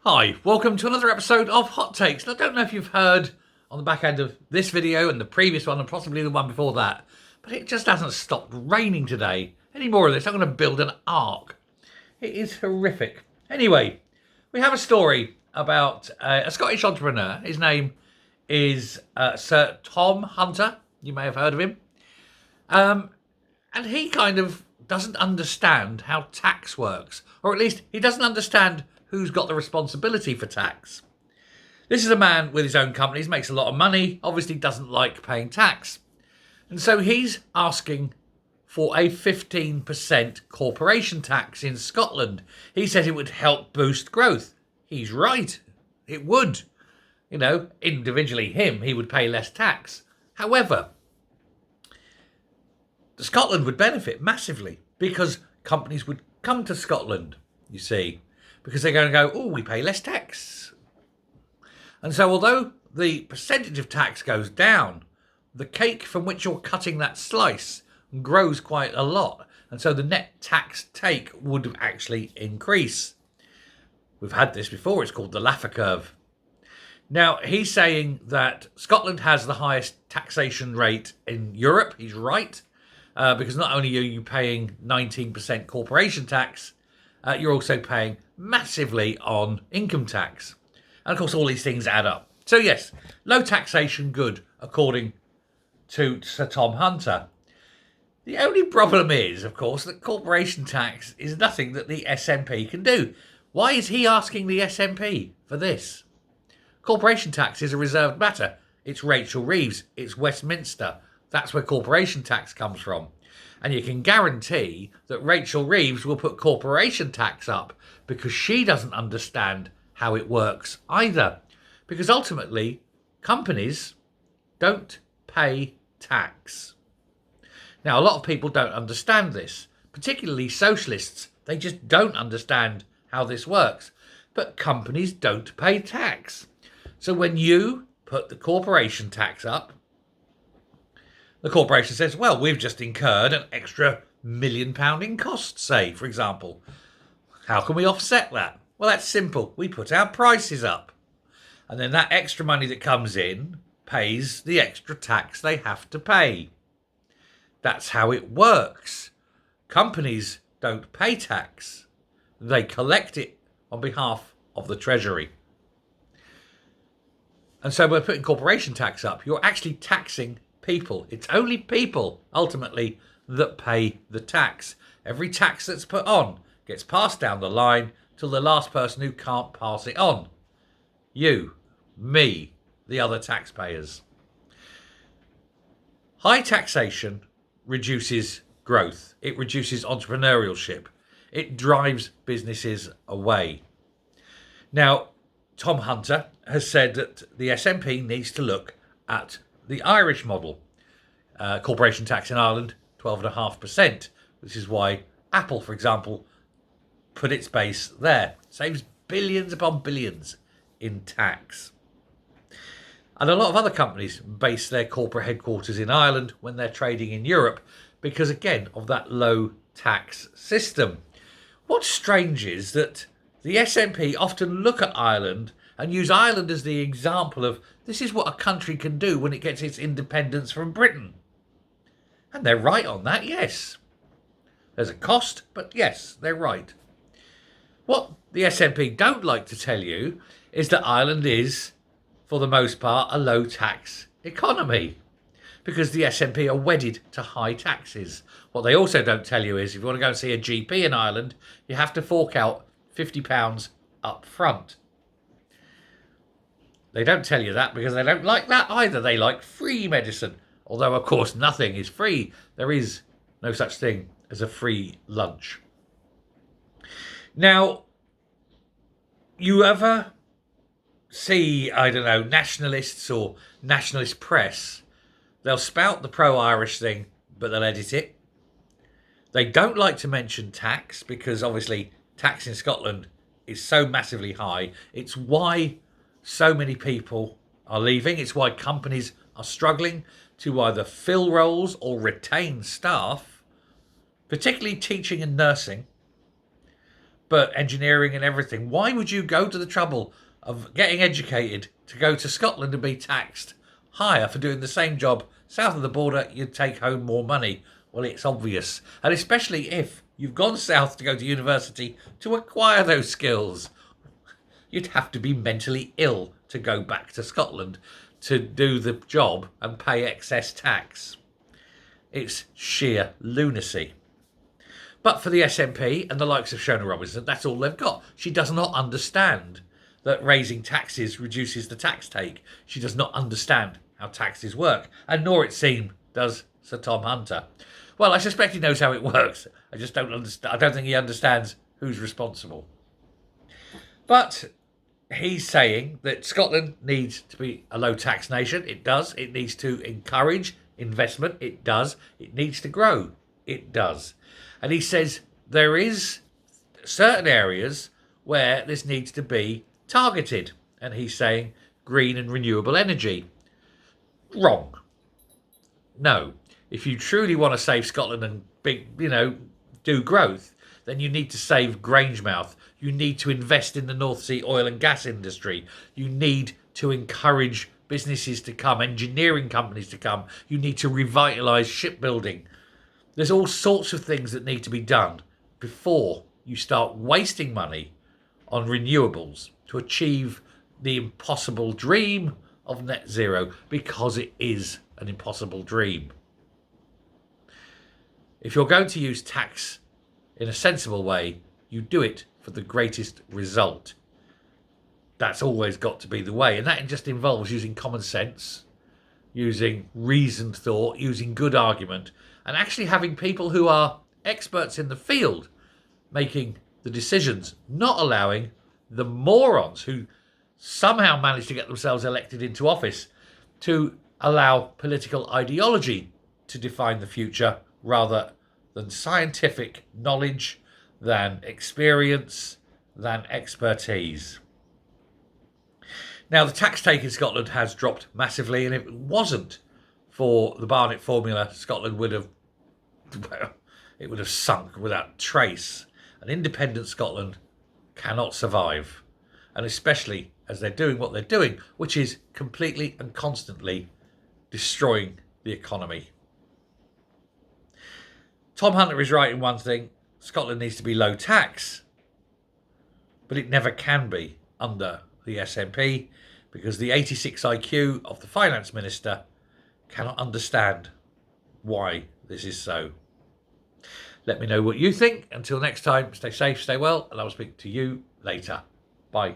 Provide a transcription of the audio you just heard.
Hi, welcome to another episode of Hot Takes. I don't know if you've heard on the back end of this video and the previous one and possibly the one before that, but it just hasn't stopped raining today. Any more of this, I'm going to build an ark. It is horrific. Anyway, we have a story about a Scottish entrepreneur. His name is Sir Tom Hunter. You may have heard of him. And he kind of doesn't understand how tax works, or at least he doesn't understand who's got the responsibility for tax. This is a man with his own companies, makes a lot of money, obviously doesn't like paying tax. And so he's asking for a 15% corporation tax in Scotland. He says it would help boost growth. He's right. It would. You know, individually he would pay less tax. However, Scotland would benefit massively because companies would come to Scotland, you see, because they're going to go, oh, we pay less tax. And so although the percentage of tax goes down, the cake from which you're cutting that slice grows quite a lot. And so the net tax take would actually increase. We've had this before. It's called the Laffer curve. Now, he's saying that Scotland has the highest taxation rate in Europe. He's right. Because not only are you paying 19% corporation tax, you're also paying massively on income tax. And of course, all these things add up. So yes, low taxation good, according to Sir Tom Hunter. The only problem is, of course, that corporation tax is nothing that the SNP can do. Why is he asking the SNP for this? Corporation tax is a reserved matter. It's Rachel Reeves. It's Westminster. That's where corporation tax comes from. And you can guarantee that Rachel Reeves will put corporation tax up because she doesn't understand how it works either. Because ultimately, companies don't pay tax. Now, a lot of people don't understand this, particularly socialists. They just don't understand how this works. But companies don't pay tax. So when you put the corporation tax up, the corporation says, well, we've just incurred an extra £1 million in costs, say, for example. How can we offset that? Well, that's simple. We put our prices up. And then that extra money that comes in pays the extra tax they have to pay. That's how it works. Companies don't pay tax. They collect it on behalf of the Treasury. And so by putting corporation tax up, you're actually taxing people. It's only people, ultimately, that pay the tax. Every tax that's put on gets passed down the line till the last person who can't pass it on. You, me, the other taxpayers. High taxation reduces growth. It reduces entrepreneurship. It drives businesses away. Now, Tom Hunter has said that the SNP needs to look at the Irish model. Corporation tax in Ireland, 12.5%. This is why Apple, for example, put its base there. Saves billions upon billions in tax. And a lot of other companies base their corporate headquarters in Ireland when they're trading in Europe because, again, of that low tax system. What's strange is that the SNP often look at Ireland and use Ireland as the example of this is what a country can do when it gets its independence from Britain. And they're right on that, yes. There's a cost, but yes, they're right. What the SNP don't like to tell you is that Ireland is, for the most part, a low tax economy because the SNP are wedded to high taxes. What they also don't tell you is if you want to go and see a GP in Ireland, you have to fork out £50 up front. They don't tell you that because they don't like that either. They like free medicine. Although, of course, nothing is free. There is no such thing as a free lunch. Now, you ever see, I don't know, nationalists or nationalist press? They'll spout the pro-Irish thing, but they'll edit it. They don't like to mention tax because, obviously, tax in Scotland is so massively high. It's why so many people are leaving. It's why companies are struggling to either fill roles or retain staff, particularly teaching and nursing. but engineering and everything. Why would you go to the trouble of getting educated to go to Scotland and be taxed higher for doing the same job south of the border? You'd take home more money. Well, it's obvious. And especially if you've gone south to go to university to acquire those skills. You'd have to be mentally ill to go back to Scotland to do the job and pay excess tax. It's sheer lunacy. But for the SNP and the likes of Shona Robinson, that's all they've got. She does not understand that raising taxes reduces the tax take. She does not understand how taxes work. And nor, it seems, does Sir Tom Hunter. Well, I suspect he knows how it works. I just don't understand. I don't think he understands who's responsible. But he's saying that Scotland needs to be a low tax nation. It does. It needs to encourage investment. It does. It needs to grow. It does. And he says there is certain areas where this needs to be targeted. And he's saying green and renewable energy. Wrong. No. If you truly want to save Scotland and do growth, then you need to save Grangemouth. You need to invest in the North Sea oil and gas industry. You need to encourage businesses to come, engineering companies to come. You need to revitalise shipbuilding. There's all sorts of things that need to be done before you start wasting money on renewables to achieve the impossible dream of net zero, because it is an impossible dream. If you're going to use tax in a sensible way, you do it for the greatest result. That's always got to be the way. And that just involves using common sense, using reasoned thought, using good argument, and actually having people who are experts in the field making the decisions, not allowing the morons who somehow manage to get themselves elected into office to allow political ideology to define the future rather than scientific knowledge, than experience, than expertise. Now, the tax take in Scotland has dropped massively, and if it wasn't for the Barnett formula, Scotland would have sunk without trace. An independent Scotland cannot survive, and especially as they're doing what they're doing, which is completely and constantly destroying the economy. Tom Hunter is right in one thing. Scotland needs to be low tax, but it never can be under the SNP, because the 86 IQ of the finance minister cannot understand why this is so. Let me know what you think. Until next time, stay safe, stay well, and I will speak to you later. Bye.